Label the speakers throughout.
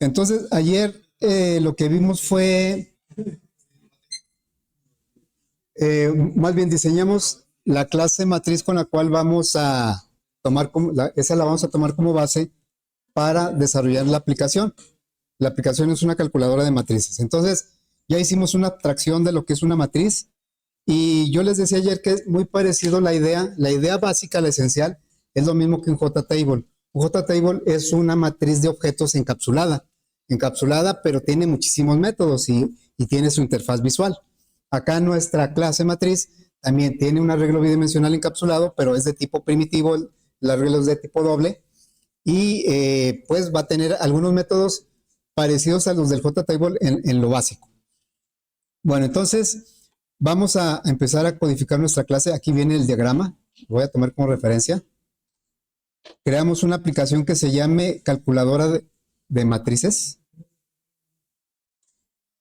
Speaker 1: Entonces, ayer lo que vimos fue, más bien diseñamos la clase matriz con la cual vamos a tomar esa la vamos a tomar como base para desarrollar la aplicación. La aplicación es una calculadora de matrices. Entonces, ya hicimos una abstracción de lo que es una matriz y yo les decía ayer que es muy parecido la idea básica, la esencial, es lo mismo que un JTable. Un JTable es una matriz de objetos encapsulada, pero tiene muchísimos métodos y tiene su interfaz visual. Acá nuestra clase matriz también tiene un arreglo bidimensional encapsulado, pero es de tipo primitivo, el arreglo es de tipo doble y pues va a tener algunos métodos parecidos a los del JTable en lo básico. Bueno, entonces vamos a empezar a codificar nuestra clase. Aquí viene el diagrama, lo voy a tomar como referencia. Creamos una aplicación que se llame calculadora de matrices.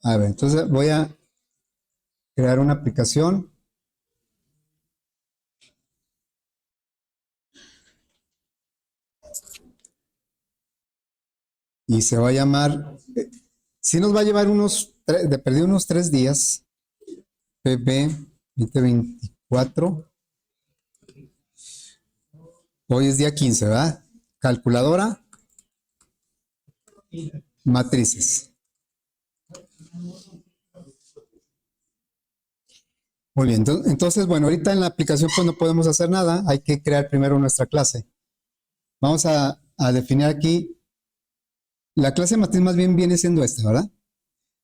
Speaker 1: A ver, entonces voy a crear una aplicación. Y se va a llamar, sí nos va a llevar unos 3 días, PB 2024. Hoy es día 15, ¿verdad? Calculadora, matrices. Muy bien, entonces, bueno, ahorita en la aplicación pues no podemos hacer nada, hay que crear primero nuestra clase. Vamos a definir aquí, la clase matriz más bien viene siendo esta, ¿verdad?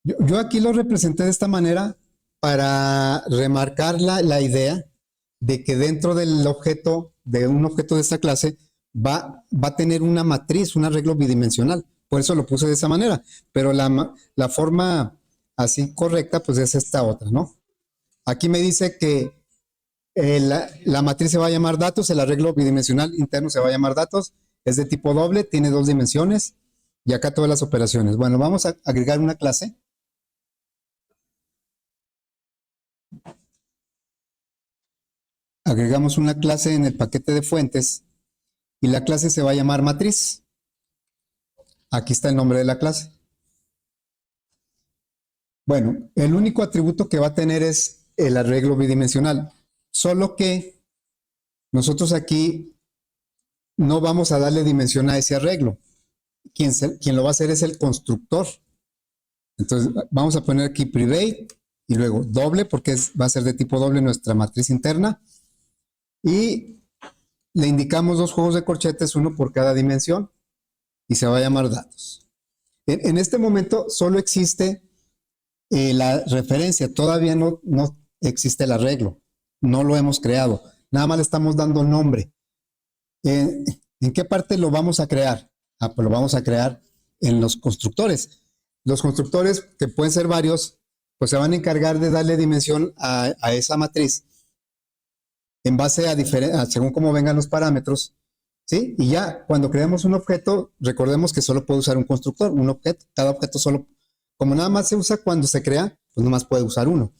Speaker 1: Yo aquí lo representé de esta manera para remarcar la idea de que dentro del objeto, de un objeto de esta clase, va a tener una matriz, un arreglo bidimensional. Por eso lo puse de esa manera. Pero la forma así correcta, pues es esta otra, ¿no? Aquí me dice que la matriz se va a llamar datos, el arreglo bidimensional interno se va a llamar datos, es de tipo doble, tiene 2 dimensiones, y acá todas las operaciones. Bueno, vamos a agregar una clase. Agregamos una clase en el paquete de fuentes y la clase se va a llamar matriz. Aquí está el nombre de la clase. Bueno, el único atributo que va a tener es el arreglo bidimensional, solo que nosotros aquí no vamos a darle dimensión a ese arreglo. Quien lo va a hacer es el constructor. Entonces vamos a poner aquí private y luego doble porque va a ser de tipo doble nuestra matriz interna. Y le indicamos 2 juegos de corchetes, uno por cada dimensión, y se va a llamar datos. En este momento solo existe la referencia, todavía no existe el arreglo, no lo hemos creado, nada más le estamos dando nombre. ¿En qué parte lo vamos a crear? Pues lo vamos a crear en los constructores. Los constructores, que pueden ser varios, pues se van a encargar de darle dimensión a esa matriz en base a según cómo vengan los parámetros, ¿sí? Y ya cuando creamos un objeto, recordemos que solo puede usar un constructor, un objeto, cada objeto solo, como nada más se usa cuando se crea, pues nomás puede usar uno,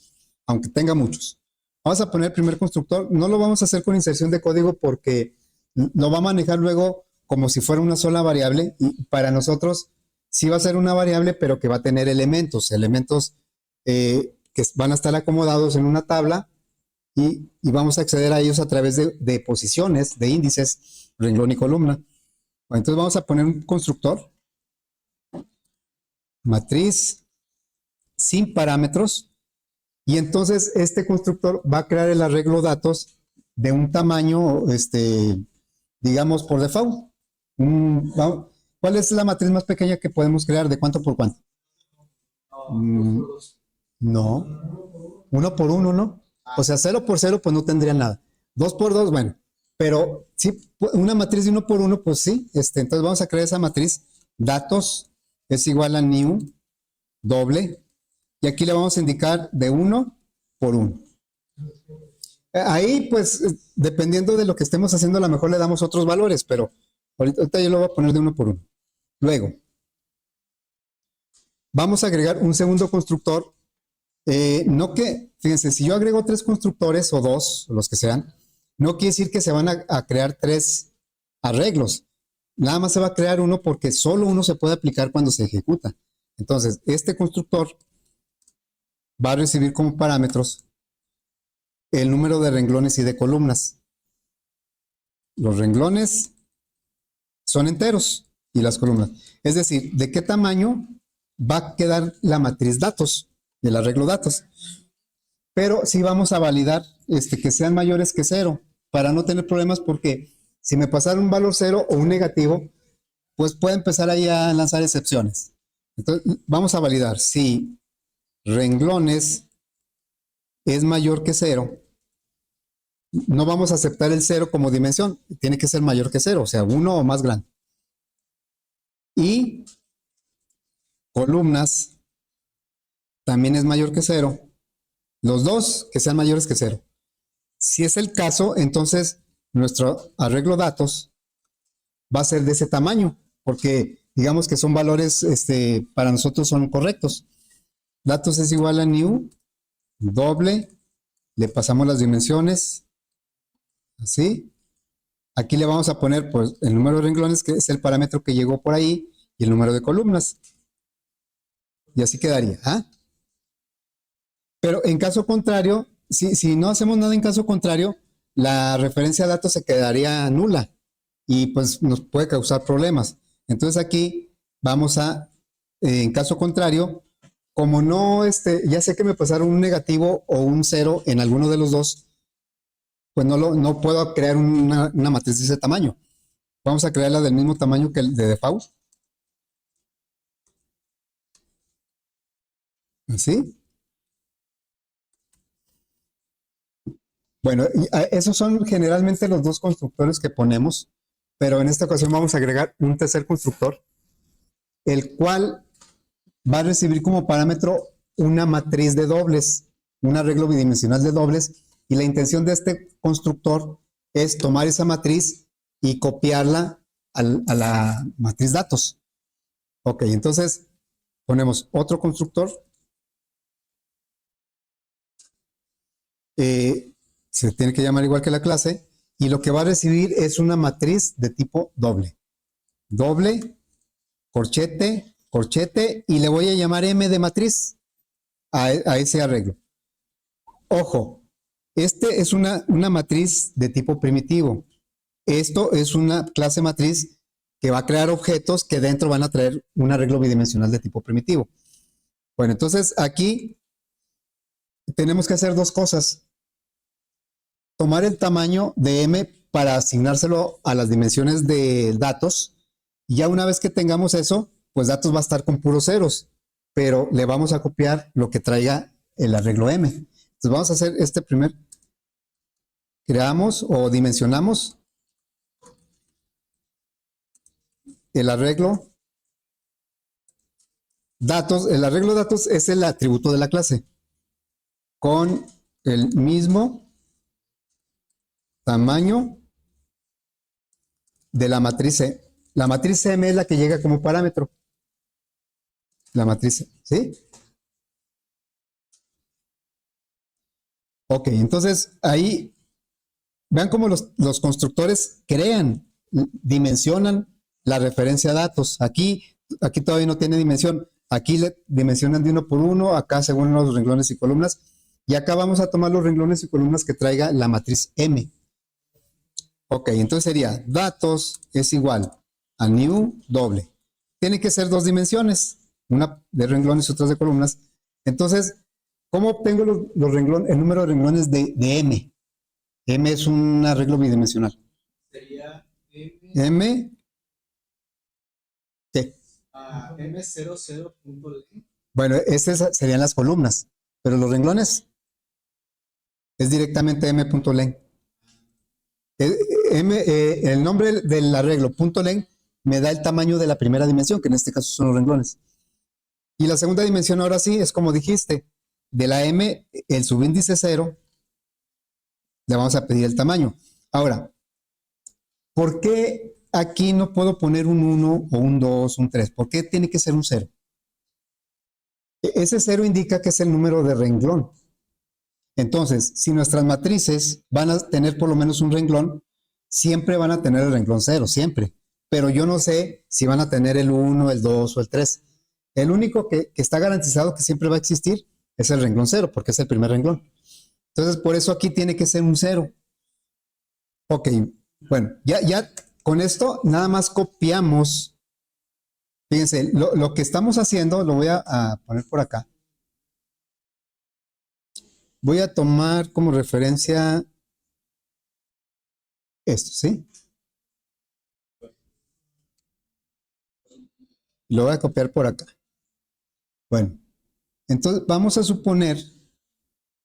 Speaker 1: aunque tenga muchos. Vamos a poner el primer constructor, no lo vamos a hacer con inserción de código porque lo va a manejar luego como si fuera una sola variable y para nosotros sí va a ser una variable, pero que va a tener elementos que van a estar acomodados en una tabla y vamos a acceder a ellos a través de posiciones, de índices, renglón y columna. Bueno, entonces vamos a poner un constructor, matriz, sin parámetros, y entonces este constructor va a crear el arreglo datos de un tamaño, digamos, por default. ¿Cuál es la matriz más pequeña que podemos crear? ¿De cuánto por cuánto? No. 1 por 1, ¿no? O sea, 0 por 0, pues no tendría nada. 2 por 2, bueno. Pero sí, una matriz de 1 por 1, pues sí. Entonces vamos a crear esa matriz. Datos es igual a new, doble. Y aquí le vamos a indicar de 1 por 1. Ahí, pues, dependiendo de lo que estemos haciendo, a lo mejor le damos otros valores, pero ahorita yo lo voy a poner de 1 por 1. Luego, vamos a agregar un segundo constructor. Fíjense, si yo agrego 3 constructores o 2, los que sean, no quiere decir que se van a crear 3 arreglos. nada más se va a crear uno porque solo uno se puede aplicar cuando se ejecuta. Entonces, este constructor va a recibir como parámetros el número de renglones y de columnas. Los renglones son enteros y las columnas. Es decir, de qué tamaño va a quedar la matriz datos, el arreglo datos. Pero sí vamos a validar que sean mayores que 0 para no tener problemas, porque si me pasara un valor 0 o un negativo, pues puede empezar ahí a lanzar excepciones. Entonces, vamos a validar si renglones es mayor que 0. No vamos a aceptar el 0 como dimensión, tiene que ser mayor que 0, o sea, 1 o más grande. Y columnas también es mayor que 0. Los dos que sean mayores que 0. Si es el caso, entonces nuestro arreglo datos va a ser de ese tamaño, porque digamos que son valores, para nosotros son correctos. Datos es igual a new, doble, le pasamos las dimensiones, así. Aquí le vamos a poner pues el número de renglones, que es el parámetro que llegó por ahí, y el número de columnas. Y así quedaría. ¿Ah? Pero en caso contrario, si no hacemos nada en caso contrario, la referencia a datos se quedaría nula y pues nos puede causar problemas. Entonces aquí vamos a, en caso contrario, como no, ya sé que me pasaron un negativo o un 0 en alguno de los dos, pues no puedo crear una matriz de ese tamaño. Vamos a crearla del mismo tamaño que el de default. Así. Bueno, esos son generalmente los dos constructores que ponemos, pero en esta ocasión vamos a agregar un tercer constructor, el cual va a recibir como parámetro una matriz de dobles, un arreglo bidimensional de dobles, y la intención de este constructor es tomar esa matriz y copiarla a la matriz datos. Ok, entonces ponemos otro constructor. Se tiene que llamar igual que la clase, y lo que va a recibir es una matriz de tipo doble. Doble, corchete, corchete, y le voy a llamar M de matriz a ese arreglo. Ojo, es una matriz de tipo primitivo. Esto es una clase matriz que va a crear objetos que dentro van a traer un arreglo bidimensional de tipo primitivo. Bueno, entonces aquí tenemos que hacer dos cosas. Tomar el tamaño de M para asignárselo a las dimensiones de datos. Y ya una vez que tengamos eso, pues datos va a estar con puros ceros, pero le vamos a copiar lo que traiga el arreglo M. Entonces vamos a hacer este primer. Creamos o dimensionamos el arreglo datos. El arreglo datos es el atributo de la clase con el mismo tamaño de la matriz E. La matriz M es la que llega como parámetro. La matriz, ¿sí? Ok, entonces ahí vean cómo los constructores crean, dimensionan la referencia a datos. Aquí todavía no tiene dimensión. Aquí le dimensionan de uno por uno, acá según los renglones y columnas. Y acá vamos a tomar los renglones y columnas que traiga la matriz M. Ok, entonces sería datos es igual a new doble. Tiene que ser dos dimensiones, una de renglones y otra de columnas. Entonces, ¿cómo obtengo los renglones, el número de renglones de M? M es un arreglo bidimensional.
Speaker 2: Sería
Speaker 1: M. ¿Qué?
Speaker 2: M00.len.
Speaker 1: Bueno, esas serían las columnas, pero los renglones es directamente M.len. El nombre del arreglo .len me da el tamaño de la primera dimensión, que en este caso son los renglones. Y la segunda dimensión ahora sí es como dijiste, de la M, el subíndice 0, le vamos a pedir el tamaño. Ahora, ¿por qué aquí no puedo poner un 1 o un 2, un 3? ¿Por qué tiene que ser un 0? Ese 0 indica que es el número de renglón. Entonces, si nuestras matrices van a tener por lo menos un renglón, siempre van a tener el renglón 0, siempre. pero yo no sé si van a tener el 1, el 2 o el 3. El único que está garantizado que siempre va a existir es el renglón 0, porque es el primer renglón. Entonces, por eso aquí tiene que ser un 0. Ok, bueno, ya con esto nada más copiamos. Fíjense, lo que estamos haciendo, lo voy a poner por acá. Voy a tomar como referencia esto, ¿sí? Lo voy a copiar por acá. Bueno, entonces vamos a suponer,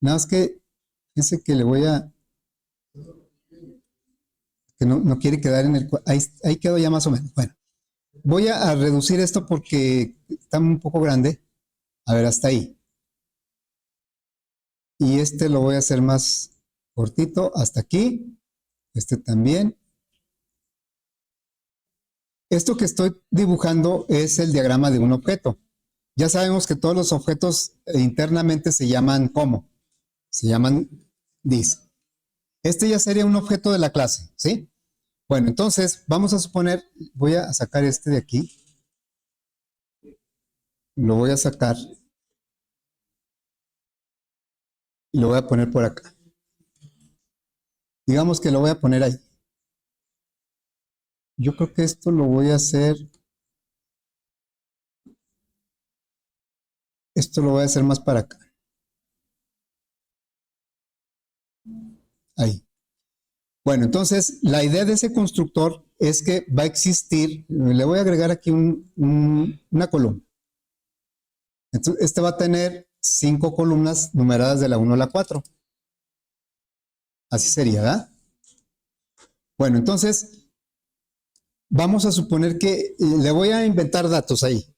Speaker 1: nada más que, fíjense que le voy a, que no quiere quedar en el, ahí quedó ya más o menos. Bueno, voy a reducir esto porque está un poco grande. A ver, hasta ahí. Y este lo voy a hacer más cortito, hasta aquí. Este también. Esto que estoy dibujando es el diagrama de un objeto. Ya sabemos que todos los objetos internamente se llaman ¿cómo? Se llaman dis. Este ya sería un objeto de la clase, ¿sí? Bueno, entonces vamos a suponer, voy a sacar este de aquí. Lo voy a sacar y lo voy a poner por acá. Digamos que lo voy a poner ahí. Yo creo que esto lo voy a hacer. Esto lo voy a hacer más para acá. Ahí. Bueno, entonces la idea de ese constructor es que va a existir, le voy a agregar aquí una columna. Entonces, este va a tener 5 columnas numeradas de la 1 a la 4. Así sería, ¿verdad? Bueno, entonces vamos a suponer que le voy a inventar datos ahí.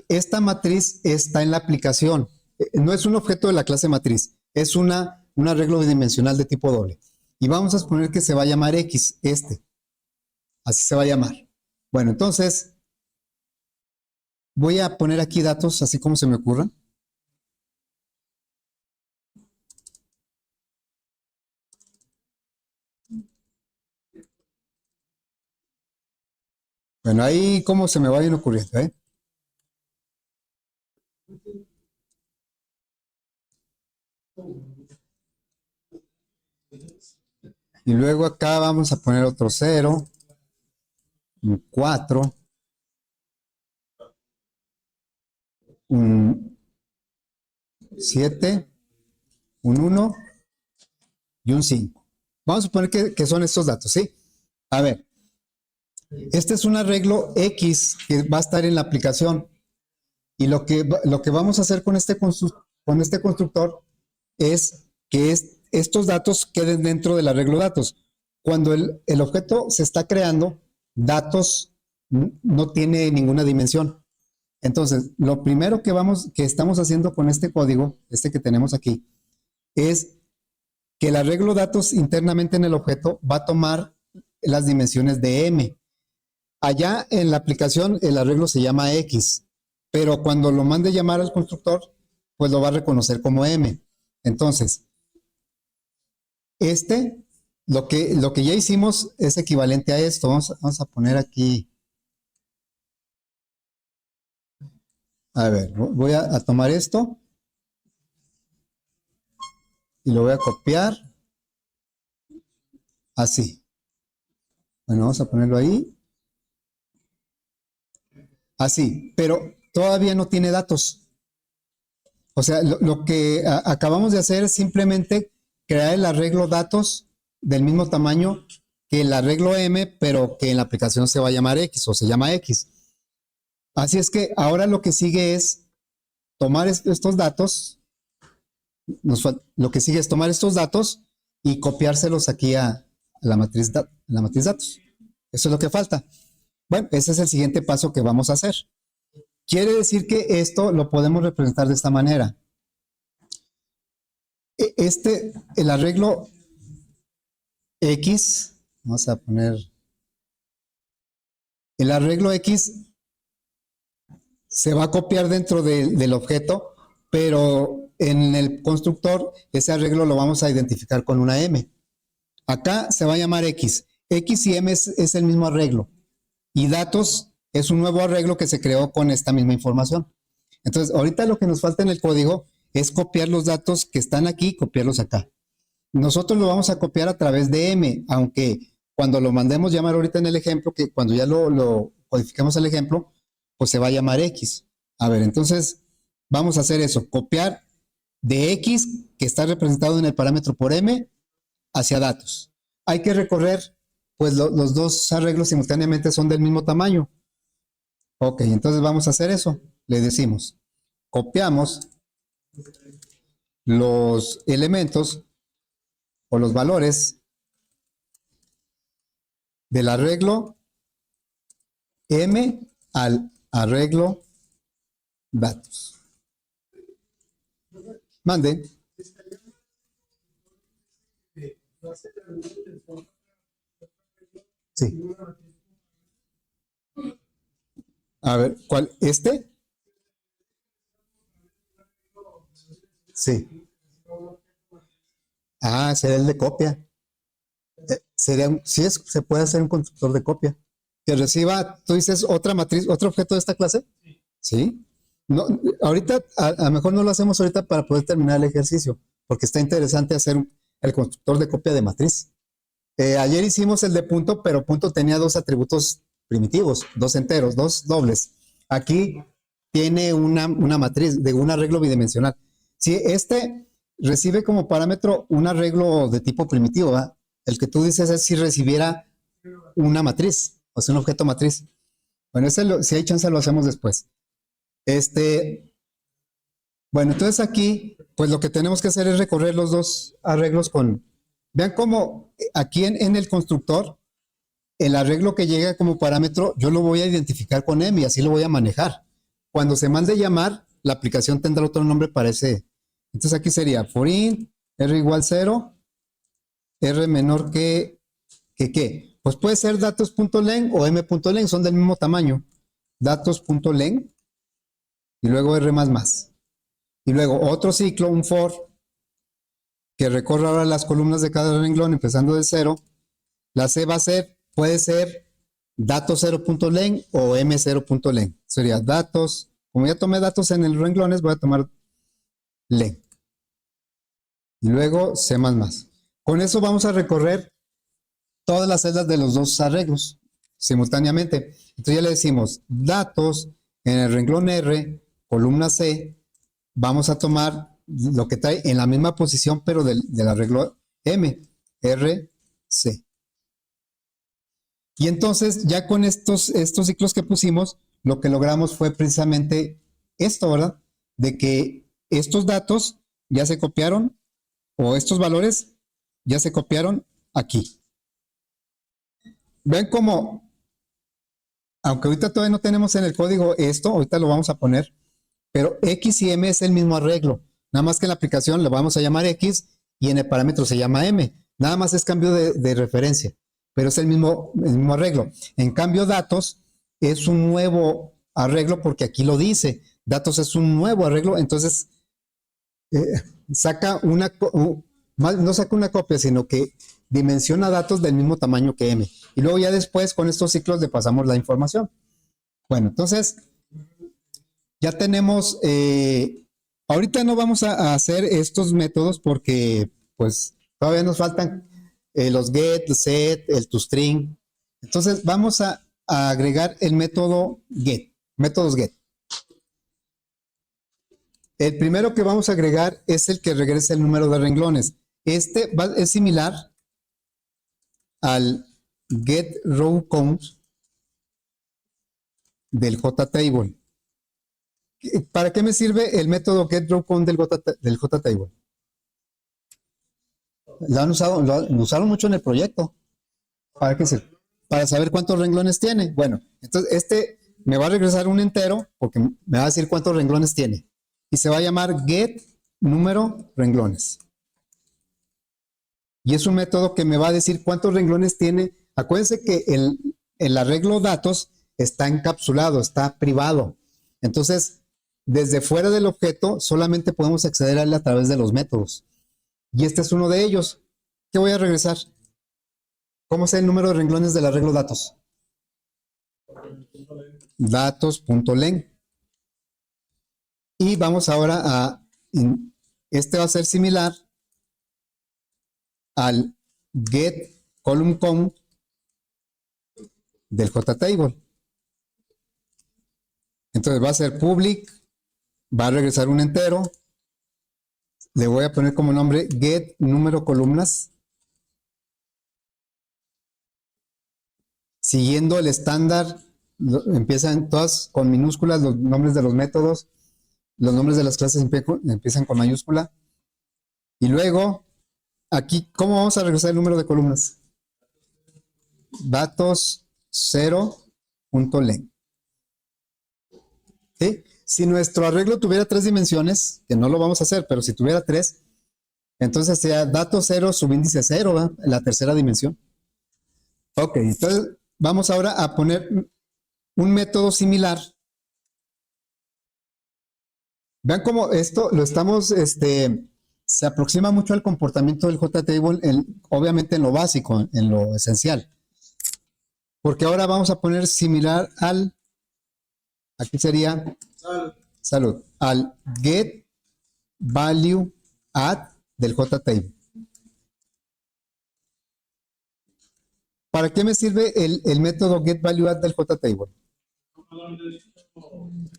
Speaker 1: Esta matriz está en la aplicación. No es un objeto de la clase matriz, es un arreglo bidimensional de tipo doble. Y vamos a suponer que se va a llamar X, este. Así se va a llamar. Bueno, entonces voy a poner aquí datos así como se me ocurran. Bueno, ahí como se me vayan ocurriendo, ¿eh? Y luego acá vamos a poner otro 0, un 4, un 7, un 1 y un 5. Vamos a suponer que son estos datos, ¿sí? A ver, este es un arreglo X que va a estar en la aplicación. Y lo que vamos a hacer con este constructor es que estos datos queden dentro del arreglo datos. Cuando el objeto se está creando, datos no tiene ninguna dimensión. Entonces, lo primero que estamos haciendo con este código, este que tenemos aquí, es que el arreglo datos internamente en el objeto va a tomar las dimensiones de M. Allá en la aplicación el arreglo se llama X, pero cuando lo mande llamar al constructor, pues lo va a reconocer como M. Entonces, lo que ya hicimos es equivalente a esto. Vamos a poner aquí. A ver, voy a tomar esto y lo voy a copiar así. Bueno, vamos a ponerlo ahí. Así, pero todavía no tiene datos. O sea, lo que acabamos de hacer es simplemente crear el arreglo datos del mismo tamaño que el arreglo M, pero que en la aplicación se va a llamar X o se llama X. Así es que ahora lo que sigue es tomar estos datos, lo que sigue es tomar estos datos y copiárselos aquí a la matriz datos. Eso es lo que falta. Bueno, ese es el siguiente paso que vamos a hacer. Quiere decir que esto lo podemos representar de esta manera. El arreglo X, vamos a poner, el arreglo X se va a copiar dentro del objeto, pero en el constructor ese arreglo lo vamos a identificar con una M. Acá se va a llamar X. X y M es el mismo arreglo. Y datos es un nuevo arreglo que se creó con esta misma información. Entonces, ahorita lo que nos falta en el código es copiar los datos que están aquí, copiarlos acá. Nosotros lo vamos a copiar a través de M, aunque cuando lo mandemos llamar ahorita en el ejemplo, que cuando ya lo codifiquemos el ejemplo, pues se va a llamar X. A ver, entonces vamos a hacer eso, copiar de X, que está representado en el parámetro por M, hacia datos. Hay que recorrer, pues los dos arreglos simultáneamente son del mismo tamaño. Ok, entonces vamos a hacer eso. Le decimos, copiamos los elementos o los valores del arreglo M al arreglo datos. Mande. Sí. A ver, ¿cuál? ¿Este? Sí. Ah, será el de copia. Sí, se puede hacer un constructor de copia. Que reciba, tú dices, otra matriz, otro objeto de esta clase. Sí. No, ahorita, a lo mejor no lo hacemos ahorita para poder terminar el ejercicio, porque está interesante hacer el constructor de copia de matriz. Ayer hicimos el de punto, pero punto tenía dos atributos primitivos, dos enteros, dos dobles. Aquí tiene una matriz de un arreglo bidimensional. Si este recibe como parámetro un arreglo de tipo primitivo, ¿verdad? El que tú dices es si recibiera una matriz, o sea, un objeto matriz. Bueno, si hay chance lo hacemos después. Bueno, entonces aquí, pues lo que tenemos que hacer es recorrer los dos arreglos con... Vean cómo aquí en el constructor, el arreglo que llega como parámetro, yo lo voy a identificar con M y así lo voy a manejar. Cuando se mande llamar, la aplicación tendrá otro nombre para ese. Entonces aquí sería for int, R igual 0, R menor que ¿qué? Pues puede ser datos.len o m.len, son del mismo tamaño. Datos.len y luego R más. Y luego otro ciclo, un for, que recorre ahora las columnas de cada renglón empezando de 0. La C va a ser, puede ser datos0.len o m0.len. Sería datos, como ya tomé datos en el renglones, voy a tomar len. Y luego C++. Con eso vamos a recorrer todas las celdas de los dos arreglos simultáneamente. Entonces ya le decimos datos en el renglón R, columna C, vamos a tomar lo que trae en la misma posición, pero del arreglo M, R, C. Y entonces, ya con estos ciclos que pusimos, lo que logramos fue precisamente esto, ¿verdad? De que estos datos ya se copiaron, o estos valores ya se copiaron aquí. Ven cómo, aunque ahorita todavía no tenemos en el código esto, ahorita lo vamos a poner, pero X y M es el mismo arreglo. Nada más que en la aplicación lo vamos a llamar X y en el parámetro se llama M. Nada más es cambio de referencia, pero es el mismo arreglo. En cambio, datos es un nuevo arreglo porque aquí lo dice. Datos es un nuevo arreglo, entonces saca no saca una copia, sino que dimensiona datos del mismo tamaño que M. Y luego ya después con estos ciclos le pasamos la información. Bueno, entonces ya tenemos, ahorita no vamos a hacer estos métodos porque pues todavía nos faltan los get, set, el toString. Entonces vamos a agregar el método get, métodos get. El primero que vamos a agregar es el que regresa el número de renglones. Este es similar al getRowCount del JTable. ¿Para qué me sirve el método getRowCount del JTable? Lo usaron mucho en el proyecto. ¿Para qué sirve? Para saber cuántos renglones tiene. Bueno, entonces este me va a regresar un entero porque me va a decir cuántos renglones tiene. Y se va a llamar get número renglones. Y es un método que me va a decir cuántos renglones tiene. Acuérdense que el arreglo datos está encapsulado, está privado. Entonces, desde fuera del objeto, solamente podemos acceder a él a través de los métodos. Y este es uno de ellos. ¿Qué voy a regresar? ¿Cómo sé el número de renglones del arreglo datos? datos.len. Y vamos ahora a, este va a ser similar al get column count del JTable. Entonces va a ser public, va a regresar un entero, le voy a poner como nombre get número columnas, siguiendo el estándar, empiezan todas con minúsculas los nombres de los métodos, los nombres de las clases empiezan con mayúscula, y luego aquí, ¿cómo vamos a regresar el número de columnas? Datos 0.len. ¿Sí? Si nuestro arreglo tuviera 3 dimensiones, que no lo vamos a hacer, pero si tuviera 3, entonces sería datos 0 subíndice 0, ¿verdad? La tercera dimensión. Ok, entonces vamos ahora a poner un método similar. Vean cómo esto lo estamos, se aproxima mucho al comportamiento del JTable, obviamente en lo básico, en lo esencial. Porque ahora vamos a poner similar al, aquí sería, salud, al get value add del JTable. ¿Para qué me sirve el método get value add del JTable?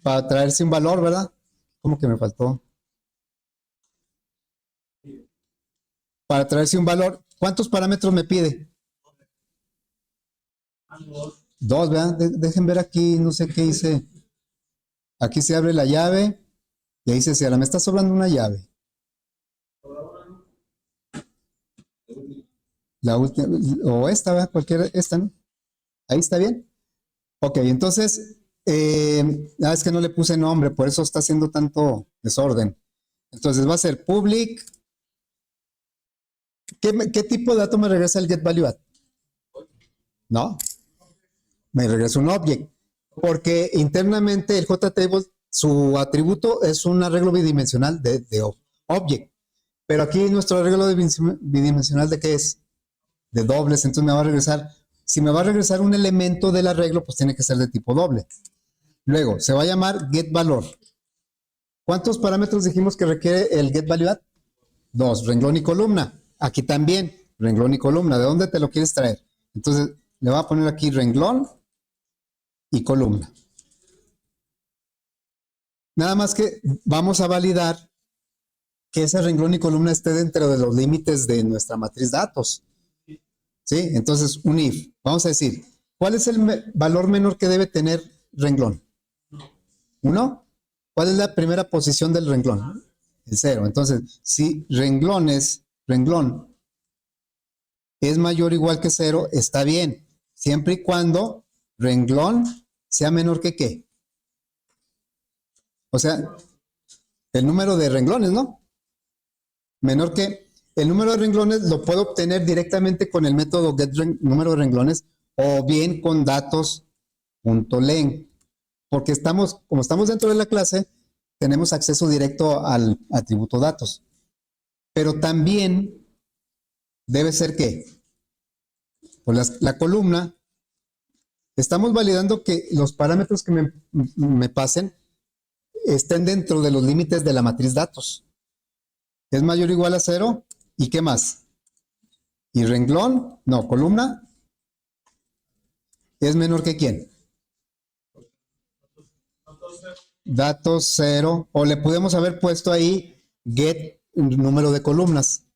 Speaker 1: Para traerse un valor, ¿verdad? ¿Cómo que me faltó? Para traerse un valor. ¿Cuántos parámetros me pide? 2, ¿verdad? Dejen ver aquí, no sé qué hice. Aquí se abre la llave y ahí se cierra. Me está sobrando una llave. La última, o esta, ¿verdad? Cualquier, esta, ¿no? Ahí está bien. Ok, entonces, es que no le puse nombre, por eso está haciendo tanto desorden. Entonces va a ser public. ¿Qué tipo de dato me regresa el get value add? No, me regresa un object. Porque internamente el JTable, su atributo es un arreglo bidimensional de object. Pero aquí nuestro arreglo bidimensional, ¿de qué es? De dobles, entonces me va a regresar, si me va a regresar un elemento del arreglo, pues tiene que ser de tipo doble. Luego, se va a llamar getValor. ¿Cuántos parámetros dijimos que requiere el getValueAdd? 2, renglón y columna. Aquí también, renglón y columna. ¿De dónde te lo quieres traer? Entonces, le voy a poner aquí renglón y columna. Nada más que vamos a validar que ese renglón y columna esté dentro de los límites de nuestra matriz datos. ¿Sí? Entonces, un if. Vamos a decir, ¿cuál es el valor menor que debe tener renglón? 1. ¿Cuál es la primera posición del renglón? El 0. Entonces, si renglón es mayor o igual que 0, está bien. Siempre y cuando renglón sea menor que ¿qué? O sea, el número de renglones, ¿no? Menor que el número de renglones lo puedo obtener directamente con el método getNúmero de renglones o bien con datos.len. Porque como estamos dentro de la clase, tenemos acceso directo al atributo datos. Pero también debe ser que, pues la columna, estamos validando que los parámetros que me pasen estén dentro de los límites de la matriz datos. Es mayor o igual a 0. ¿Y qué más? Y renglón, no, columna, es menor que ¿quién? Datos 0. O le podemos haber puesto ahí get número de columnas.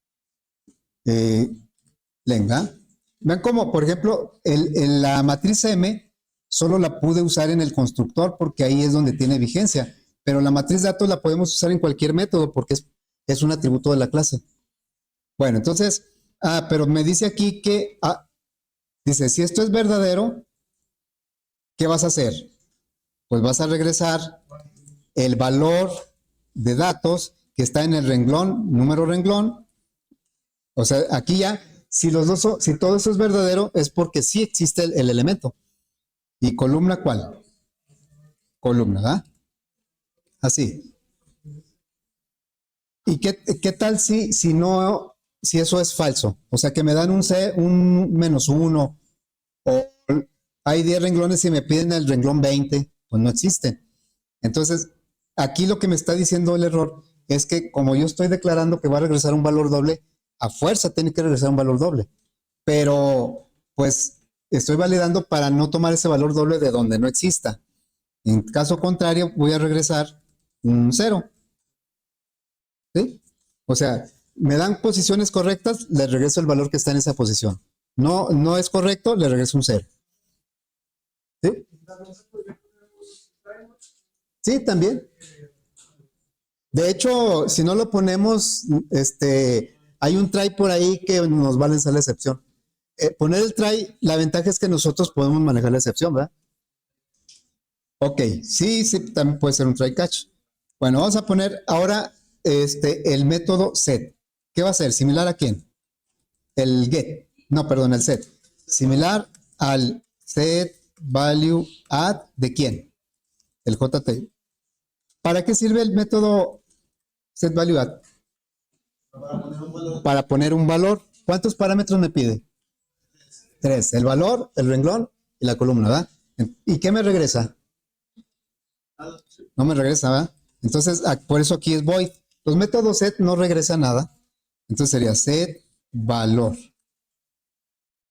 Speaker 1: Venga. Vean cómo, por ejemplo, la matriz M solo la pude usar en el constructor porque ahí es donde tiene vigencia. Pero la matriz datos la podemos usar en cualquier método porque es un atributo de la clase. Bueno, entonces, pero me dice aquí que, dice, si esto es verdadero, ¿qué vas a hacer? Pues vas a regresar el valor de datos que está en el renglón, número renglón. O sea, aquí ya, si todo eso es verdadero, es porque sí existe el elemento. ¿Y columna cuál? Columna, ¿verdad? Así. ¿Y qué tal si eso es falso? O sea, que me dan un menos 1 o hay 10 renglones y me piden el renglón 20, pues no existen. Entonces, aquí lo que me está diciendo el error es que como yo estoy declarando que va a regresar un valor doble, a fuerza tiene que regresar un valor doble. Pero, pues, estoy validando para no tomar ese valor doble de donde no exista. En caso contrario, voy a regresar un 0. ¿Sí? O sea, me dan posiciones correctas, le regreso el valor que está en esa posición. No, no es correcto, le regreso un 0. ¿Sí? Sí, también. De hecho, si no lo ponemos, hay un try por ahí que nos va a lanzar la excepción. Poner el try, la ventaja es que nosotros podemos manejar la excepción, ¿verdad? Ok, sí, sí, también puede ser un try catch. Bueno, vamos a poner ahora el método set. ¿Qué va a ser? ¿Similar a quién? El get. No, perdón, el set. Similar al set value add de quién? El JT. ¿Para qué sirve el método set value add? Para poner un valor. ¿Cuántos parámetros me pide? 3. El valor, el renglón y la columna, ¿verdad? ¿Y qué me regresa? No me regresa, ¿verdad? Entonces, por eso aquí es void. Los métodos set no regresa nada. Entonces sería set valor.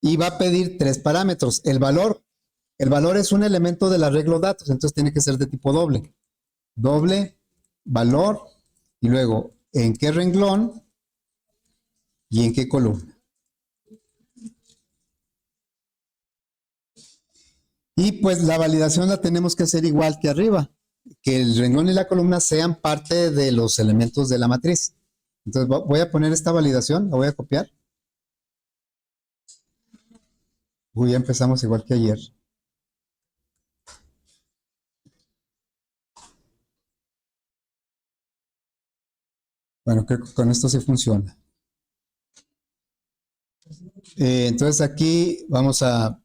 Speaker 1: Y va a pedir 3 parámetros. El valor es un elemento del arreglo datos, entonces tiene que ser de tipo doble. Doble, valor, y luego en qué renglón y en qué columna. Y pues la validación la tenemos que hacer igual que arriba, que el renglón y la columna sean parte de los elementos de la matriz. Entonces voy a poner esta validación, la voy a copiar. Uy, ya empezamos igual que ayer. Bueno, creo que con esto sí funciona. Entonces aquí vamos a,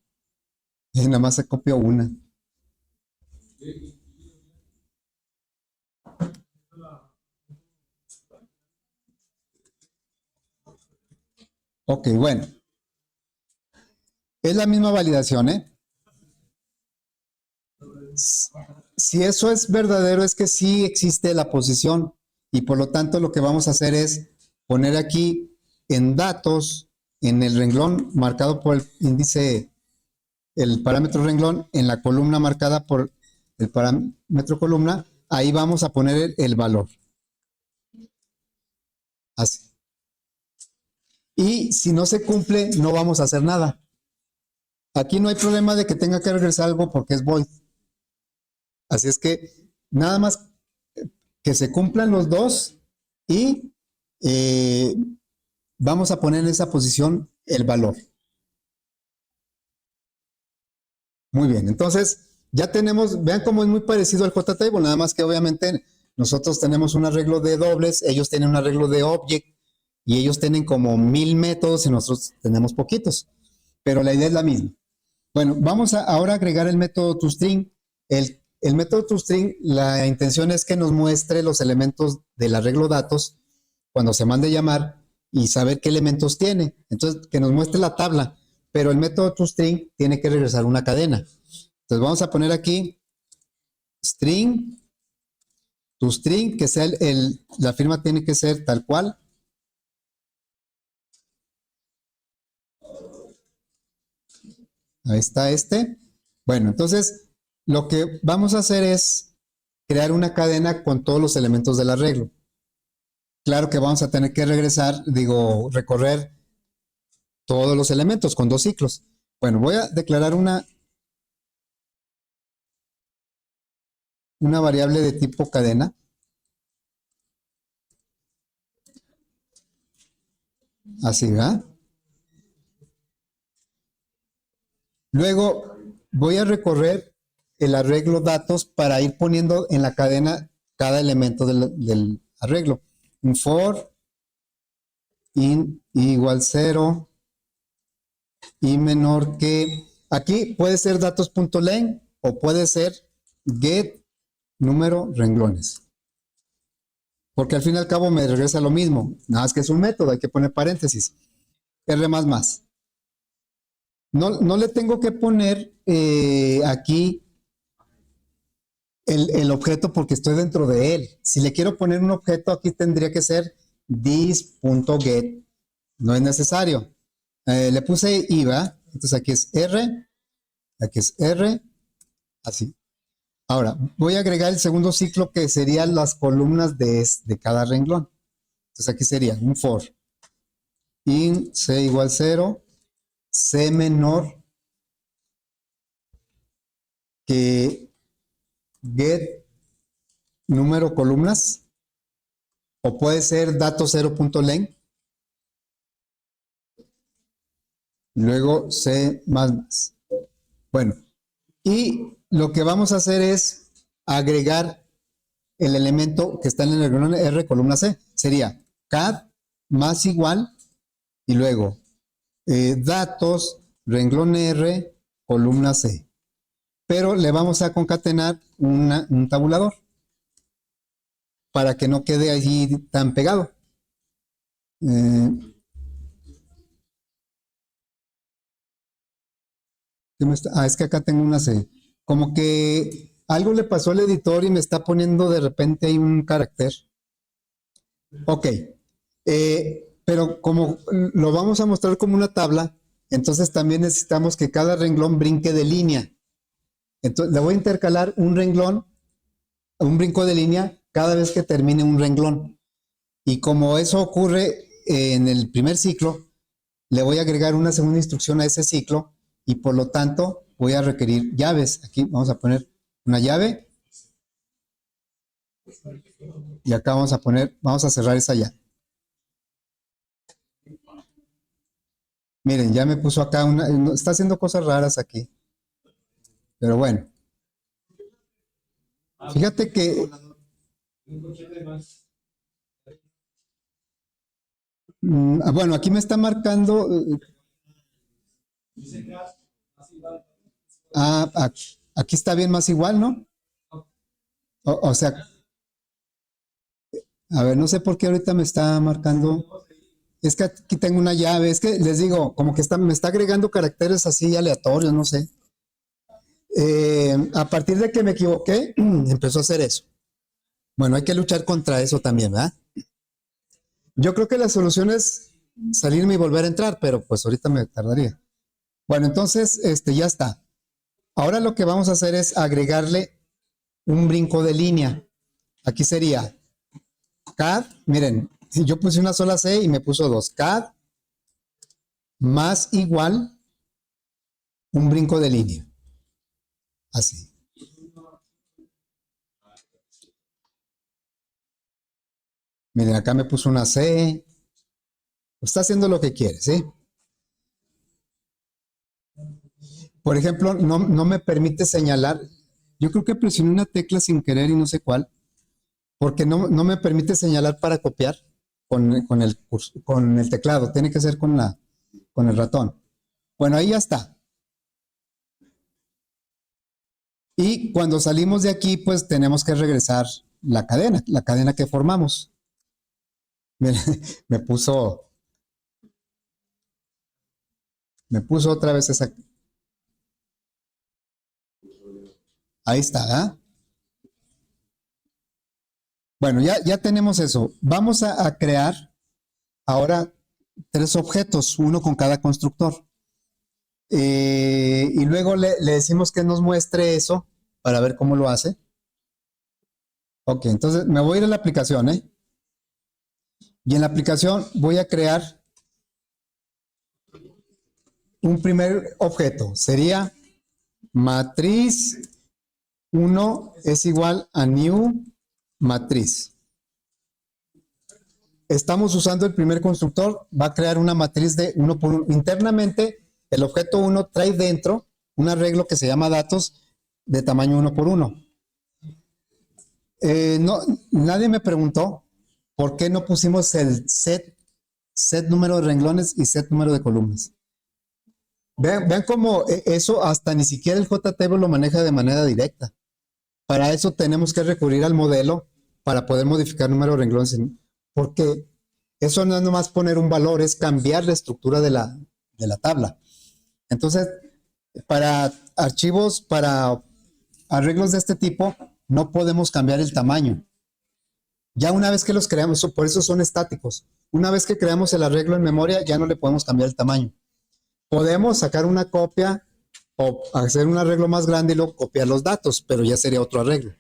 Speaker 1: nada más se copió una. Ok, bueno. Es la misma validación, ¿eh? Si eso es verdadero, es que sí existe la posición y por lo tanto lo que vamos a hacer es poner aquí en datos, en el renglón marcado por el índice, el parámetro renglón, en la columna marcada por el parámetro columna, ahí vamos a poner el valor. Así. Y si no se cumple, no vamos a hacer nada. Aquí no hay problema de que tenga que regresar algo porque es void. Así es que nada más que se cumplan los dos y vamos a poner en esa posición el valor. Muy bien, entonces ya tenemos, vean cómo es muy parecido al JTable, nada más que obviamente nosotros tenemos un arreglo de dobles, ellos tienen un arreglo de object y ellos tienen como 1000 métodos y nosotros tenemos poquitos, pero la idea es la misma. Bueno, vamos a ahora agregar el método toString. El método toString, la intención es que nos muestre los elementos del arreglo datos cuando se mande llamar y saber qué elementos tiene. Entonces, que nos muestre la tabla, pero el método toString tiene que regresar una cadena. Entonces, vamos a poner aquí string, toString, que sea la firma tiene que ser tal cual. Ahí está este. Bueno, entonces lo que vamos a hacer es crear una cadena con todos los elementos del arreglo. Claro que vamos a tener que recorrer todos los elementos con 2 ciclos. Bueno, voy a declarar una variable de tipo cadena. Así, ¿verdad? Luego voy a recorrer el arreglo datos para ir poniendo en la cadena cada elemento del arreglo. Un for in igual 0 y menor que, aquí puede ser datos.len o puede ser get número renglones. Porque al fin y al cabo me regresa lo mismo, nada más que es un método, hay que poner paréntesis. R++. No le tengo que poner aquí el objeto porque estoy dentro de él. Si le quiero poner un objeto, aquí tendría que ser this.get. No es necesario. Le puse IVA, entonces aquí es R, así. Ahora, voy a agregar el segundo ciclo que serían las columnas de cada renglón. Entonces aquí sería un for. In C igual 0, C menor que get número columnas, o puede ser dato 0.len, luego C más. Bueno, y lo que vamos a hacer es agregar el elemento que está en el renglón R columna C. Sería cat más igual y luego datos renglón R columna C. Pero le vamos a concatenar un tabulador para que no quede allí tan pegado. Es que acá tengo una C. Como que algo le pasó al editor y me está poniendo de repente ahí un carácter. Ok. Pero como lo vamos a mostrar como una tabla, entonces también necesitamos que cada renglón brinque de línea. Entonces le voy a intercalar un renglón, un brinco de línea cada vez que termine un renglón. Y como eso ocurre en el primer ciclo, le voy a agregar una segunda instrucción a ese ciclo y por lo tanto voy a requerir llaves. Aquí vamos a poner una llave y acá vamos a cerrar esa llave. Miren, ya me puso acá está haciendo cosas raras aquí. Pero bueno. Fíjate que bueno, aquí me está marcando aquí está bien más igual, ¿no? O sea, a ver, no sé por qué ahorita me está marcando. Es que aquí tengo una llave, es que les digo, como que me está agregando caracteres así aleatorios, no sé. A partir de que me equivoqué, empezó a hacer eso. Bueno, hay que luchar contra eso también, ¿verdad? Yo creo que la solución es salirme y volver a entrar, pero pues ahorita me tardaría. Bueno, entonces, ya está. Ahora lo que vamos a hacer es agregarle un brinco de línea. Aquí sería CAD, miren, si yo puse una sola C y me puso dos, CAD más igual un brinco de línea. Así. Miren, acá me puso una C. Está haciendo lo que quiere, ¿sí? Por ejemplo, no me permite señalar. Yo creo que presioné una tecla sin querer y no sé cuál, porque no me permite señalar para copiar con el teclado. Tiene que ser con el ratón. Bueno, ahí ya está. Y cuando salimos de aquí, pues tenemos que regresar la cadena que formamos. Miren, me puso otra vez esa. Ahí está, ¿eh? Bueno, ya tenemos eso. Vamos a crear ahora 3 objetos, uno con cada constructor. Y luego le decimos que nos muestre eso para ver cómo lo hace. Ok, entonces me voy a ir a la aplicación, ¿eh? Y en la aplicación voy a crear un primer objeto. Sería matriz 1 es igual a new matriz. Estamos usando el primer constructor, va a crear una matriz de 1 por 1. Internamente, el objeto 1 trae dentro un arreglo que se llama datos de tamaño 1 por 1. Nadie me preguntó por qué no pusimos el set número de renglones y set número de columnas. Vean cómo eso hasta ni siquiera el JTable lo maneja de manera directa. Para eso tenemos que recurrir al modelo para poder modificar número de renglones, porque eso no es nomás poner un valor, es cambiar la estructura de la tabla. Entonces, para archivos, para arreglos de este tipo, no podemos cambiar el tamaño. Ya una vez que los creamos, por eso son estáticos. Una vez que creamos el arreglo en memoria, ya no le podemos cambiar el tamaño. Podemos sacar una copia o hacer un arreglo más grande y luego copiar los datos, pero ya sería otro arreglo.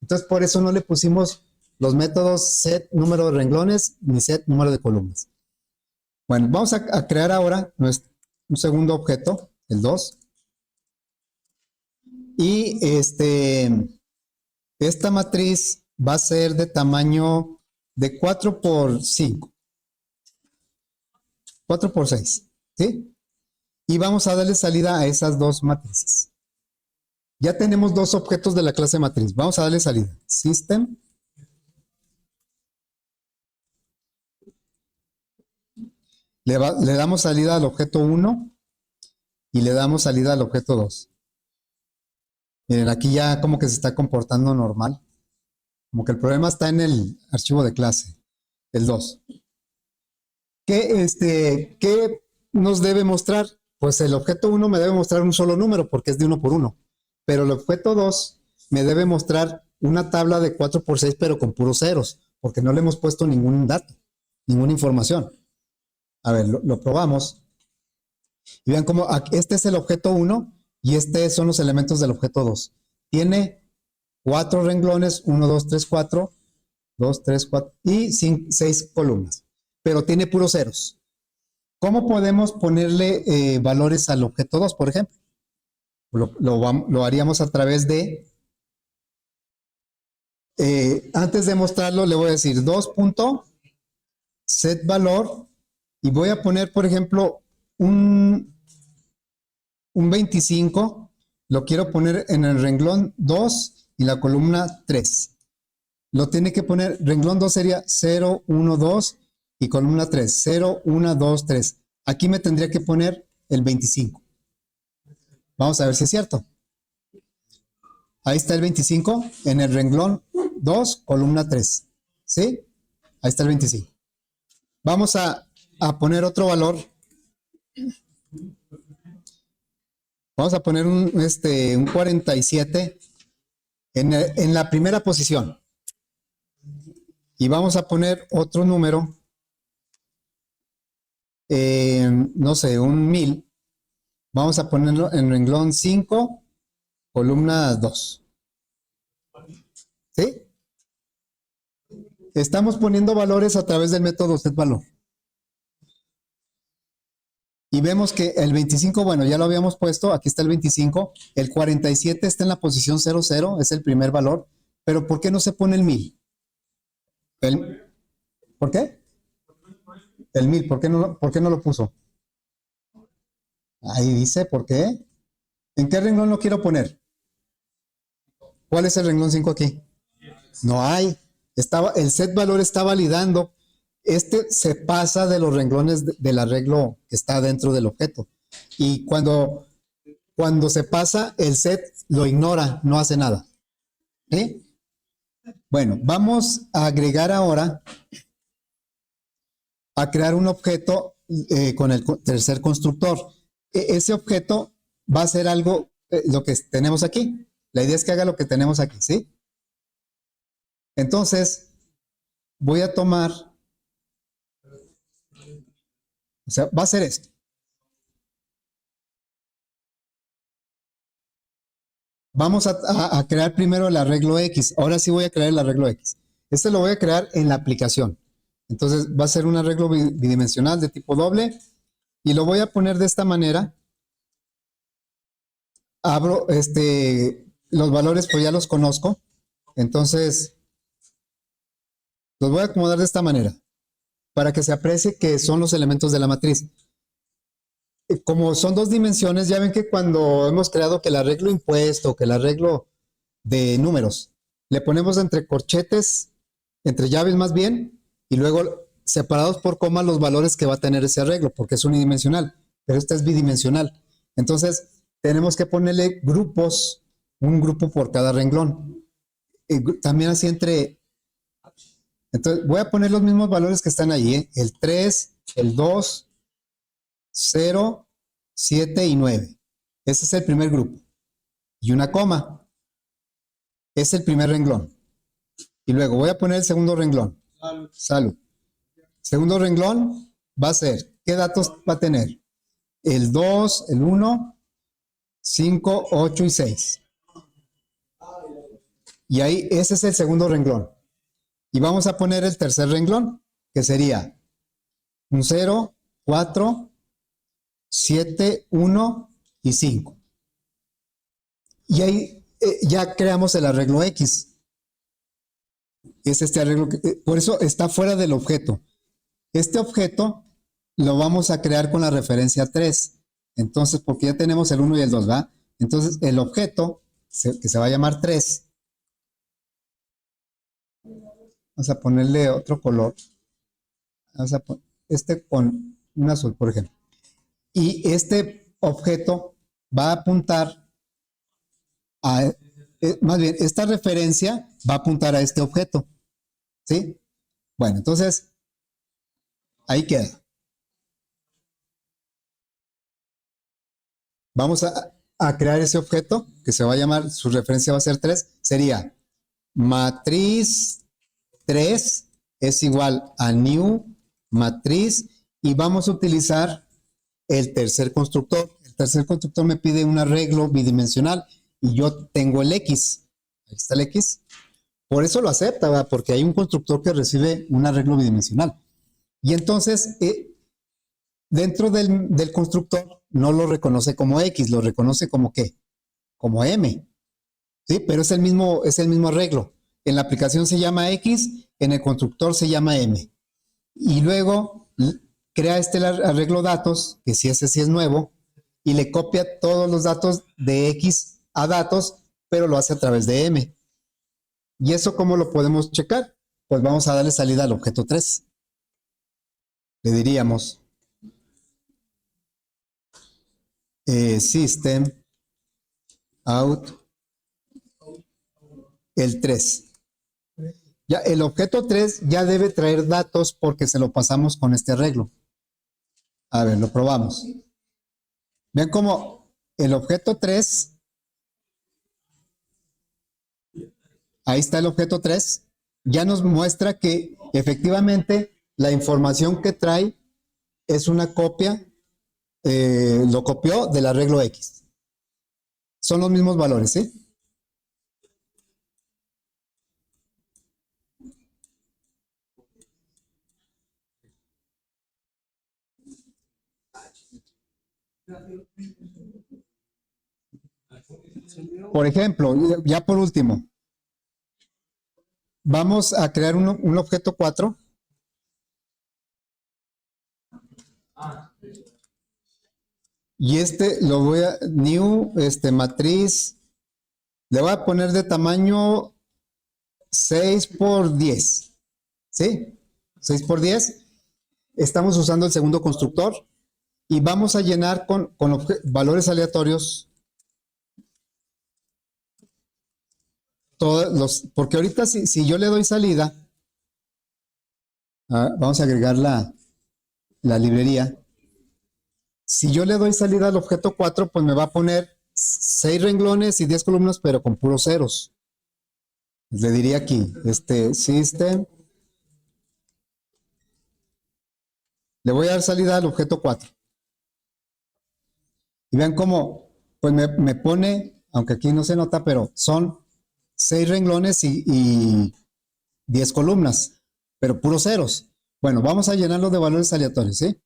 Speaker 1: Entonces, por eso no le pusimos los métodos set número de renglones ni set número de columnas. Bueno, vamos a crear ahora un segundo objeto, el 2. Y esta matriz va a ser de tamaño de 4 por 5. 4 por 6. ¿Sí? Y vamos a darle salida a esas dos matrices. Ya tenemos dos objetos de la clase matriz. Vamos a darle salida. System. Le damos salida al objeto 1 y le damos salida al objeto 2. Miren, aquí ya como que se está comportando normal. Como que el problema está en el archivo de clase, el 2. ¿Qué nos debe mostrar? Pues el objeto 1 me debe mostrar un solo número porque es de 1 por 1. Pero el objeto 2 me debe mostrar una tabla de 4 por 6, pero con puros ceros, porque no le hemos puesto ningún dato, ninguna información. A ver, lo probamos. Y vean cómo este es el objeto 1 y estos son los elementos del objeto 2. Tiene 4 renglones, 1, 2, 3, 4, 2, 3, 4 y 6 columnas, pero tiene puros ceros. ¿Cómo podemos ponerle valores al objeto 2, por ejemplo? Lo haríamos a través de, antes de mostrarlo, le voy a decir 2.setValor y voy a poner, por ejemplo, un 25, lo quiero poner en el renglón 2 y la columna 3. Lo tiene que poner, renglón 2 sería 0, 1, 2 y columna 3, 0, 1, 2, 3. Aquí me tendría que poner el 25. Vamos a ver si es cierto. Ahí está el 25 en el renglón 2, columna 3. ¿Sí? Ahí está el 25. Vamos a poner otro valor. Vamos a poner un 47 en la primera posición. Y vamos a poner otro número, no sé, un 1000. Vamos a ponerlo en renglón 5, columna 2. ¿Sí? Estamos poniendo valores a través del método setValor. Y vemos que el 25, bueno, ya lo habíamos puesto, aquí está el 25, el 47 está en la posición 00, es el primer valor, pero ¿por qué no se pone el 1000? ¿Por qué? El 1000, ¿por qué no lo puso? Ahí dice, ¿por qué? ¿En qué renglón lo quiero poner? ¿Cuál es el renglón 5 aquí? No hay. El setValor está validando. Se pasa de los renglones del arreglo que está dentro del objeto. Y cuando se pasa, el set lo ignora, no hace nada. ¿Sí? Bueno, vamos a agregar ahora a crear un objeto con el tercer constructor. Ese objeto va a ser algo, lo que tenemos aquí. La idea es que haga lo que tenemos aquí, ¿sí? Entonces, voy a tomar, o sea, va a ser esto. Vamos a crear primero el arreglo X. Ahora sí voy a crear el arreglo X. Este lo voy a crear en la aplicación. Entonces va a ser un arreglo bidimensional de tipo doble y lo voy a poner de esta manera. Abro los valores, pues ya los conozco. Entonces los voy a acomodar de esta manera para que se aprecie que son los elementos de la matriz. Como son dos dimensiones, ya ven que cuando hemos creado que el arreglo impuesto, que el arreglo de números, le ponemos entre corchetes, entre llaves más bien, y luego separados por coma los valores que va a tener ese arreglo, porque es unidimensional, pero este es bidimensional. Entonces, tenemos que ponerle grupos, un grupo por cada renglón. También así entonces, voy a poner los mismos valores que están ahí, el 3, el 2, 0 7 y 9. Ese es el primer grupo. Y una coma. Es el primer renglón. Y luego voy a poner el segundo renglón. Salud. Segundo renglón va a ser, ¿qué datos va a tener? El 2, el 1, 5, 8 y 6. Y ahí, ese es el segundo renglón. Y vamos a poner el tercer renglón, que sería un 0, 4, 7, 1 y 5. Y ahí ya creamos el arreglo X. Es este arreglo, por eso está fuera del objeto. Este objeto lo vamos a crear con la referencia 3. Entonces, porque ya tenemos el 1 y el 2, ¿verdad? Entonces, el objeto, que se va a llamar 3, vamos a ponerle otro color. Vamos a poner este con un azul, por ejemplo. Y este objeto va a apuntar a, más bien, esta referencia va a apuntar a este objeto. ¿Sí? Bueno, entonces, ahí queda. Vamos a crear ese objeto que se va a llamar, su referencia va a ser 3. Sería matriz 3 es igual a new matriz y vamos a utilizar el tercer constructor. El tercer constructor me pide un arreglo bidimensional y yo tengo el X. Ahí está el X. Por eso lo acepta, ¿verdad? Porque hay un constructor que recibe un arreglo bidimensional. Y entonces, dentro del constructor no lo reconoce como X, lo reconoce como ¿qué? Como M. ¿Sí? Pero es el mismo arreglo. En la aplicación se llama X, en el constructor se llama M. Y luego crea este arreglo datos, que si ese sí es nuevo, y le copia todos los datos de X a datos, pero lo hace a través de M. ¿Y eso cómo lo podemos checar? Pues vamos a darle salida al objeto 3. Le diríamos system out el 3. Ya, el objeto 3 ya debe traer datos porque se lo pasamos con este arreglo. A ver, lo probamos. Vean cómo el objeto 3, ahí está el objeto 3, ya nos muestra que efectivamente la información que trae es una copia, lo copió del arreglo X. Son los mismos valores, ¿sí? Por ejemplo, ya por último, vamos a crear un objeto 4. Y lo voy a, new, matriz, le voy a poner de tamaño 6 por 10. ¿Sí? 6 por 10. Estamos usando el segundo constructor y vamos a llenar con valores aleatorios todos los, porque ahorita si yo le doy salida, vamos a agregar la librería. Si yo le doy salida al objeto 4, pues me va a poner 6 renglones y 10 columnas, pero con puros ceros. Le diría aquí, system. Le voy a dar salida al objeto 4. Y vean cómo, pues me pone, aunque aquí no se nota, pero son 6 renglones y 10 columnas, pero puros ceros. Bueno, vamos a llenarlo de valores aleatorios, ¿sí?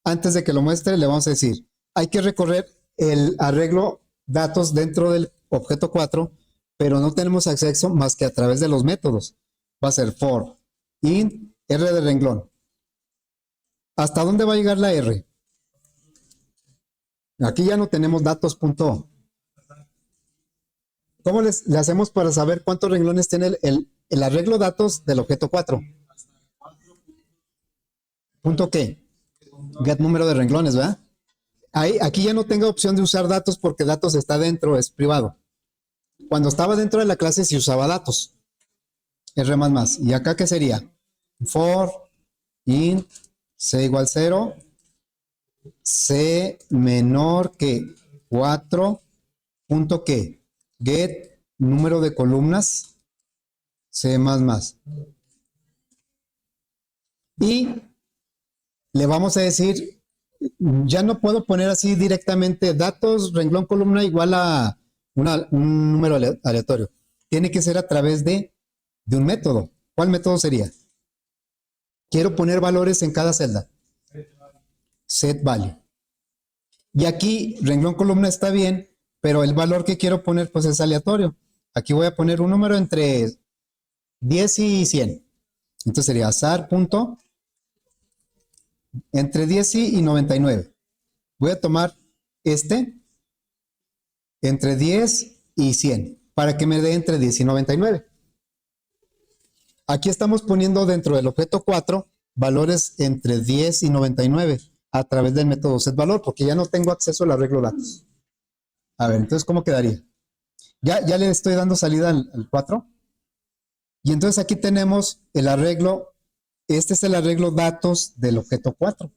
Speaker 1: Antes de que lo muestre, le vamos a decir, hay que recorrer el arreglo datos dentro del objeto 4, pero no tenemos acceso más que a través de los métodos. Va a ser for, int, r de renglón. ¿Hasta dónde va a llegar la r? Aquí ya no tenemos datos punto. ¿Cómo le hacemos para saber cuántos renglones tiene el arreglo datos del objeto 4? ¿Punto qué? Get número de renglones, ¿verdad? Aquí ya no tengo opción de usar datos porque datos está dentro, es privado. Cuando estaba dentro de la clase sí usaba datos. R++. ¿Y acá qué sería? For, int, c igual 0, C menor que 4 punto que get número de columnas C más más. Y le vamos a decir, ya no puedo poner así directamente datos, renglón, columna igual a un número aleatorio. Tiene que ser a través de un método. ¿Cuál método sería? Quiero poner valores en cada celda. Set value. Y aquí renglón, columna está bien, pero el valor que quiero poner pues es aleatorio. Aquí voy a poner un número entre 10 y 100. Entonces sería azar punto entre 10 y 99. Voy a tomar entre 10 y 100 para que me dé entre 10 y 99. Aquí estamos poniendo dentro del objeto 4 valores entre 10 y 99 a través del método setValor, porque ya no tengo acceso al arreglo datos. A ver, entonces, ¿cómo quedaría? Ya le estoy dando salida al 4. Y entonces aquí tenemos el arreglo. Este es el arreglo datos del objeto 4.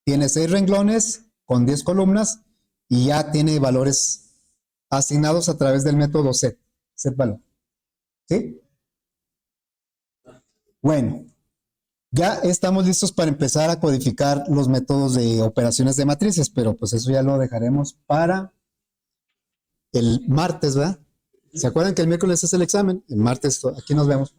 Speaker 1: Tiene 6 renglones con 10 columnas y ya tiene valores asignados a través del método setValor. ¿Sí? Bueno, ya estamos listos para empezar a codificar los métodos de operaciones de matrices, pero pues eso ya lo dejaremos para el martes, ¿verdad? ¿Se acuerdan que el miércoles es el examen? El martes, aquí nos vemos.